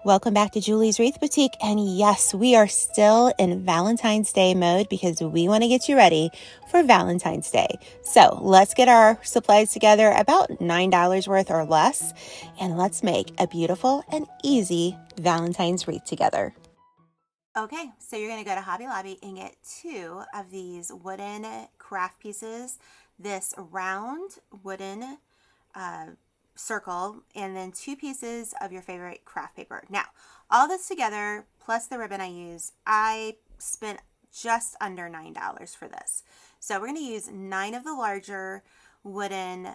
Welcome back to Julie's Wreath Boutique. And yes, we are still in Valentine's Day mode because we want to get you ready for Valentine's Day. So let's get our supplies together, about $9 worth or less, and let's make a beautiful and easy Valentine's wreath together. Okay, so you're going to go to Hobby Lobby and get 2 of these wooden craft pieces, this round wooden circle, and then 2 pieces of your favorite craft paper. Now, all this together, plus the ribbon I spent just under $9 for this. So we're going to use 9 of the larger wooden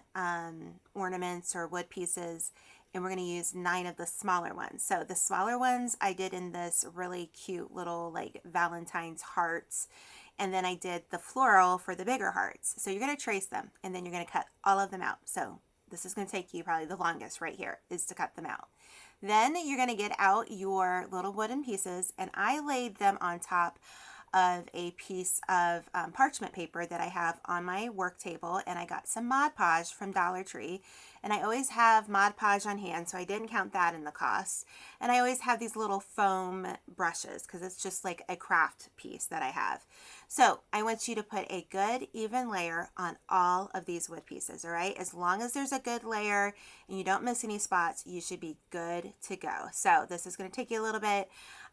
ornaments or wood pieces, and we're going to use 9 of the smaller ones. So the smaller ones I did in this really cute little like Valentine's hearts, and then I did the floral for the bigger hearts. So you're going to trace them, and then you're going to cut all of them out. So this is going to take you probably the longest right here is to cut them out. Then you're going to get out your little wooden pieces, and I laid them on top of a piece of parchment paper that I have on my work table, and I got some Mod Podge from Dollar Tree, and I always have Mod Podge on hand, so I didn't count that in the cost. And I always have these little foam brushes because it's just like a craft piece that I have. So I want you to put a good even layer on all of these wood pieces, all right? As long as there's a good layer and you don't miss any spots, you should be good to go. So this is going to take you a little bit.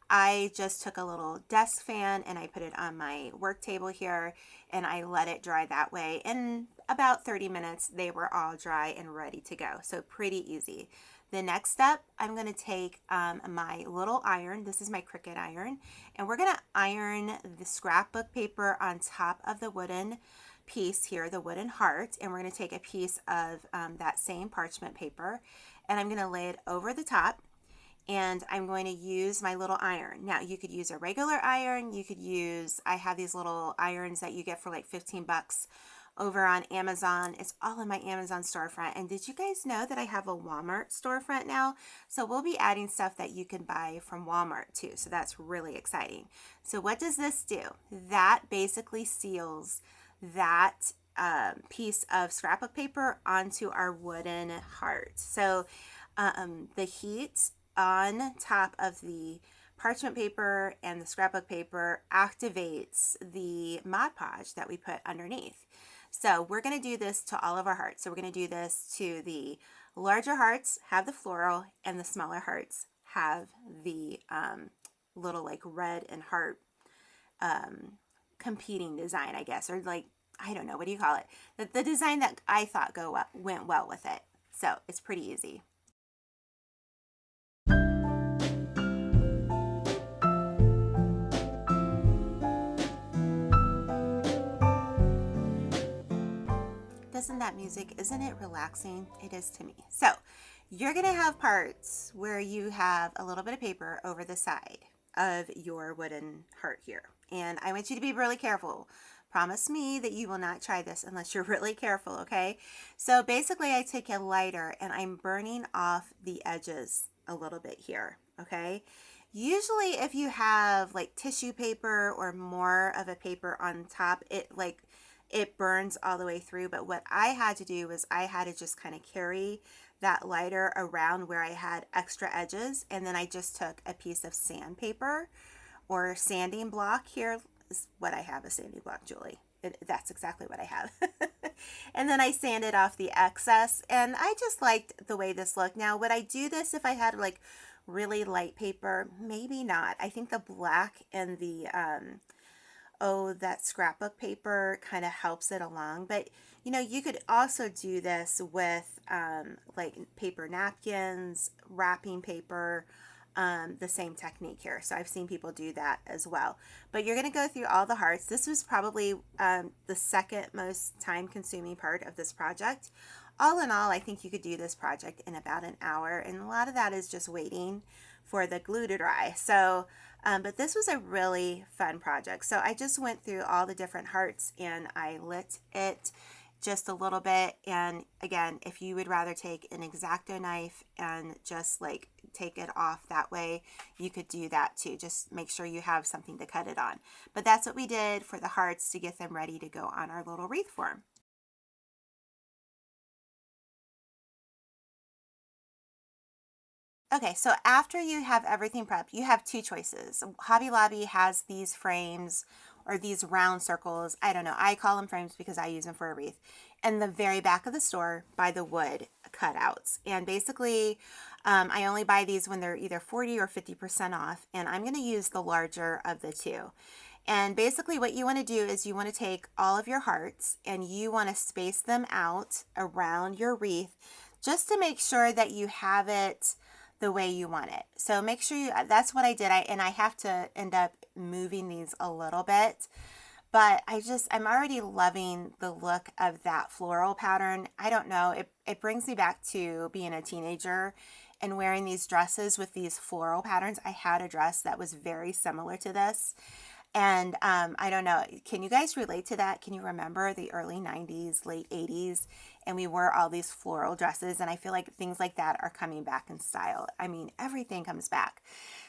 I just took a little desk fan and I put it on my work table here, and I let it dry that way. In about 30 minutes, they were all dry and ready to go. So pretty easy. The next step, I'm going to take my little iron. This is my Cricut iron, and we're going to iron the scrapbook paper on top of the wooden piece here, the wooden heart, and we're going to take a piece of that same parchment paper, and I'm going to lay it over the top. And I'm going to use my little iron. Now, you could use a regular iron. You could use, I have these little irons that you get for like 15 bucks over on Amazon. It's all in my Amazon storefront. And did you guys know that I have a Walmart storefront now? So we'll be adding stuff that you can buy from Walmart too. So that's really exciting. So what does this do? That basically seals that piece of scrapbook paper onto our wooden heart. So the heat on top of the parchment paper and the scrapbook paper activates the Mod Podge that we put underneath. So we're going to do this to all of our hearts. So we're going to do this to the larger hearts, have the floral, and the smaller hearts have the little like red and heart competing design, I guess, or like, I don't know, what do you call it? The design that I thought went well with it. So it's pretty easy. Doesn't that music, isn't it relaxing? It is to me. So you're going to have parts where you have a little bit of paper over the side of your wooden heart here. And I want you to be really careful. Promise me that you will not try this unless you're really careful, okay? So basically I take a lighter and I'm burning off the edges a little bit here, okay? Usually if you have like tissue paper or more of a paper on top, it burns all the way through. But what I had to do was I had to just kind of carry that lighter around where I had extra edges, and then I just took a piece of sandpaper or sanding block. Here is what I have, a sanding block, Julie. That's exactly what I have. And then I sanded off the excess, and I just liked the way this looked. Now, would I do this if I had like really light paper? Maybe not. I think the black and the that scrapbook paper kind of helps it along. But you know, you could also do this with like paper napkins, wrapping paper, the same technique here. So I've seen people do that as well. But you're going to go through all the hearts. This was probably the second most time consuming part of this project. All in all, I think you could do this project in about an hour, and a lot of that is just waiting for the glue to dry. So but this was a really fun project. So I just went through all the different hearts and I lit it just a little bit. And again, if you would rather take an X-Acto knife and just like take it off that way, you could do that too. Just make sure you have something to cut it on. But that's what we did for the hearts to get them ready to go on our little wreath form. Okay, so after you have everything prepped, you have two choices. Hobby Lobby has these frames or these round circles. I don't know. I call them frames because I use them for a wreath. In the very back of the store by the wood cutouts. And basically, I only buy these when they're either 40 or 50% off. And I'm going to use the larger of the two. And basically what you want to do is you want to take all of your hearts and you want to space them out around your wreath just to make sure that you have it the way you want it. So make sure you, that's what I did. I have to end up moving these a little bit, but I'm already loving the look of that floral pattern. I don't know, it brings me back to being a teenager and wearing these dresses with these floral patterns. I had a dress that was very similar to this. And I don't know, can you guys relate to that? Can you remember the early 90s, late 80s, and we wore all these floral dresses? And I feel like things like that are coming back in style. I mean, everything comes back.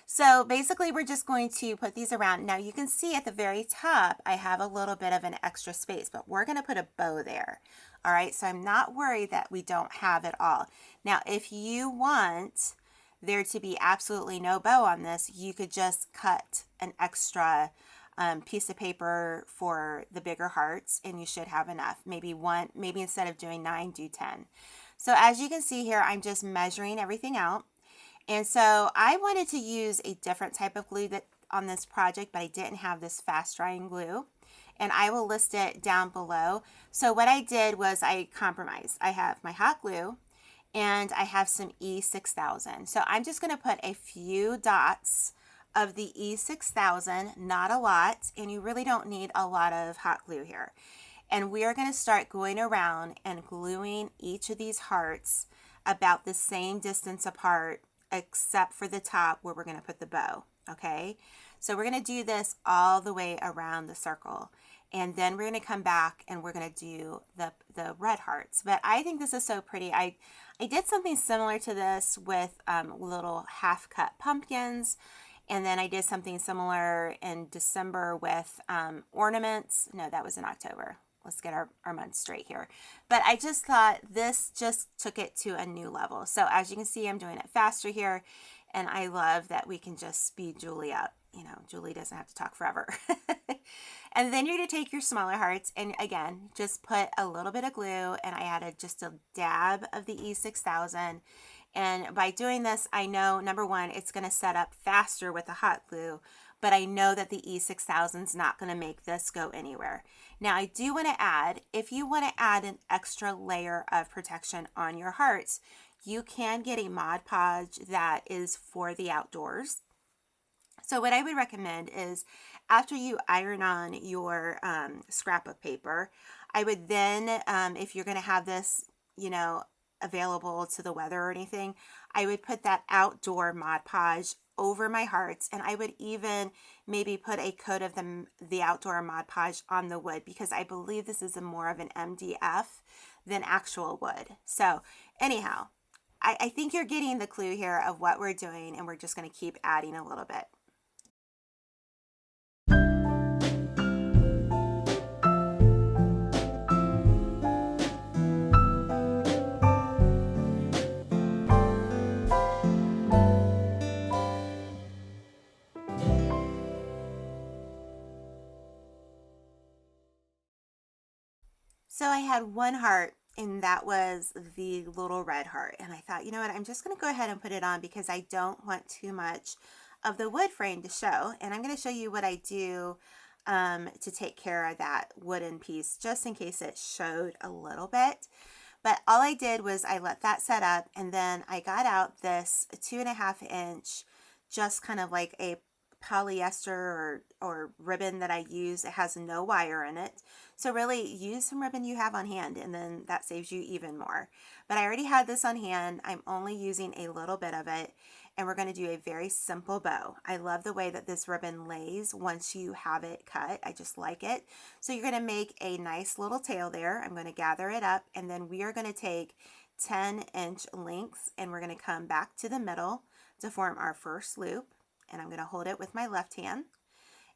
So basically, we're just going to put these around. Now, you can see at the very top, I have a little bit of an extra space, but we're going to put a bow there. All right, so I'm not worried that we don't have it all. Now, if you want there to be absolutely no bow on this, you could just cut an extra piece of paper for the bigger hearts and you should have enough. Maybe instead of doing 9, do 10. So as you can see here, I'm just measuring everything out. And so I wanted to use a different type of glue on this project, but I didn't have this fast drying glue. And I will list it down below. So what I did was I compromised. I have my hot glue and I have some E6000. So I'm just going to put a few dots of the E6000, not a lot, and you really don't need a lot of hot glue here. And we are going to start going around and gluing each of these hearts about the same distance apart, except for the top where we're going to put the bow. Okay, so we're going to do this all the way around the circle, and then we're going to come back and we're going to do the red hearts. But I think this is so pretty. I did something similar to this with little half cut pumpkins. And then I did something similar in December with ornaments. No, that was in October. Let's get our months straight here. But I just thought this just took it to a new level. So as you can see, I'm doing it faster here. And I love that we can just speed Julie up. You know, Julie doesn't have to talk forever. And then you're going to take your smaller hearts and again, just put a little bit of glue. And I added just a dab of the E6000. And by doing this, I know, number one, it's going to set up faster with the hot glue, but I know that the E6000 is not going to make this go anywhere. Now, I do want to add, if you want to add an extra layer of protection on your hearts, you can get a Mod Podge that is for the outdoors. So what I would recommend is after you iron on your scrapbook paper, I would then, if you're going to have this, you know, available to the weather or anything, I would put that outdoor Mod Podge over my hearts, and I would even maybe put a coat of the outdoor Mod Podge on the wood, because I believe this is more of an MDF than actual wood. So anyhow, I think you're getting the clue here of what we're doing, and we're just going to keep adding a little bit. So I had one heart, and that was the little red heart. And I thought, you know what, I'm just going to go ahead and put it on because I don't want too much of the wood frame to show. And I'm going to show you what I do to take care of that wooden piece, just in case it showed a little bit. But all I did was I let that set up, and then I got out this 2.5 inch, just kind of like a polyester or ribbon that I use. It has no wire in it. So really use some ribbon you have on hand, and then that saves you even more. But I already had this on hand. I'm only using a little bit of it, and we're going to do a very simple bow. I love the way that this ribbon lays once you have it cut. I just like it. So you're going to make a nice little tail there. I'm going to gather it up, and then we are going to take 10-inch lengths, and we're going to come back to the middle to form our first loop. And I'm going to hold it with my left hand,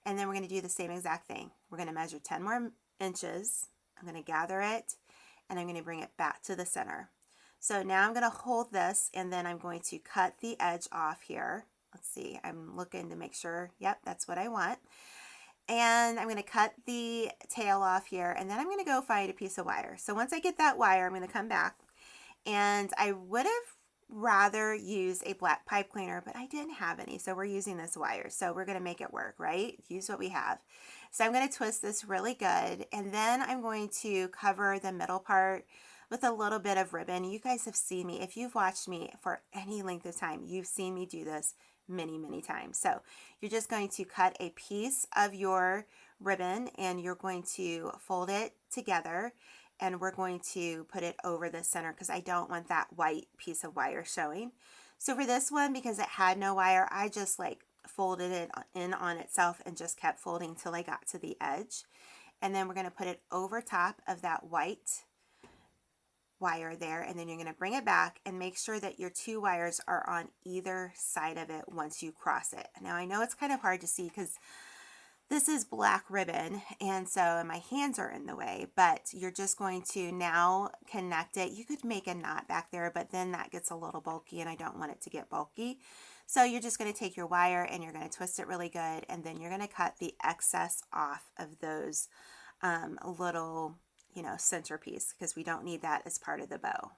and then we're going to do the same exact thing. We're going to measure 10 more inches. I'm going to gather it, and I'm going to bring it back to the center. So now I'm going to hold this, and then I'm going to cut the edge off here. Let's see, I'm looking to make sure, yep, that's what I want. And I'm going to cut the tail off here, and then I'm going to go find a piece of wire. So once I get that wire, I'm going to come back, and I would have rather use a black pipe cleaner, but I didn't have any, so we're using this wire. So we're going to make it work, right? Use what we have. So I'm going to twist this really good, and then I'm going to cover the middle part with a little bit of ribbon. You guys have seen me, if you've watched me for any length of time, you've seen me do this many times. So you're just going to cut a piece of your ribbon, and you're going to fold it together, and we're going to put it over the center because I don't want that white piece of wire showing. So for this one, because it had no wire, I just like folded it in on itself and just kept folding till I got to the edge. And then we're going to put it over top of that white wire there, and then you're going to bring it back and make sure that your two wires are on either side of it once you cross it. Now I know it's kind of hard to see because this is black ribbon, and so my hands are in the way, but you're just going to now connect it. You could make a knot back there, but then that gets a little bulky, and I don't want it to get bulky. So you're just going to take your wire and you're going to twist it really good, and then you're going to cut the excess off of those little, centerpiece, because we don't need that as part of the bow.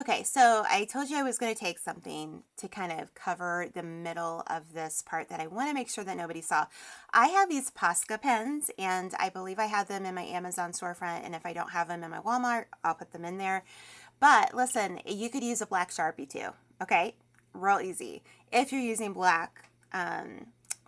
Okay, so I told you I was going to take something to kind of cover the middle of this part that I want to make sure that nobody saw. I have these Posca pens, and I believe I have them in my Amazon storefront, and if I don't have them in my Walmart, I'll put them in there. But listen, you could use a black Sharpie too, okay? Real easy. If you're using black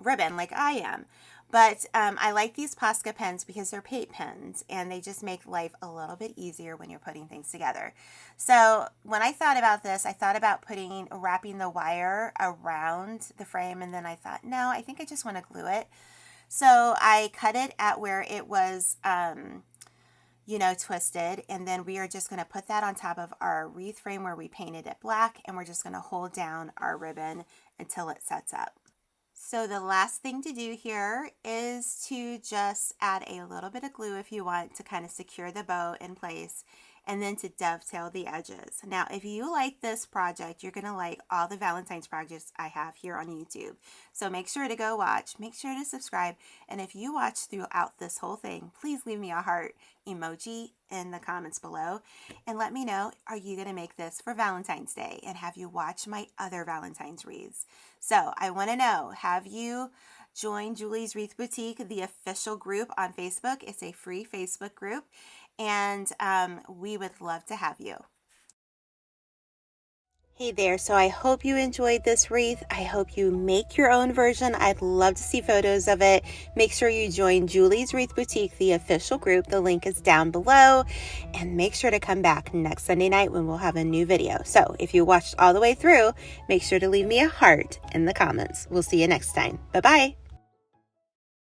ribbon like I am. But I like these Posca pens because they're paint pens, and they just make life a little bit easier when you're putting things together. So when I thought about this, I thought about wrapping the wire around the frame, and then I thought, no, I think I just want to glue it. So I cut it at where it was, twisted, and then we are just going to put that on top of our wreath frame where we painted it black, and we're just going to hold down our ribbon until it sets up. So the last thing to do here is to just add a little bit of glue if you want to kind of secure the bow in place, and then to dovetail the edges. Now, if you like this project, you're going to like all the Valentine's projects I have here on YouTube. So make sure to go watch, make sure to subscribe, and if you watch throughout this whole thing, please leave me a heart emoji in the comments below and let me know, are you going to make this for Valentine's Day, and have you watched my other Valentine's wreaths? So I want to know, have you joined Julie's Wreath Boutique, the official group on Facebook? It's a free Facebook group, and we would love to have you. Hey there, so I hope you enjoyed this wreath. I hope you make your own version. I'd love to see photos of it. Make sure you join Julie's Wreath Boutique, the official group. The link is down below. And make sure to come back next Sunday night when we'll have a new video. So if you watched all the way through, make sure to leave me a heart in the comments. We'll see you next time. Bye-bye.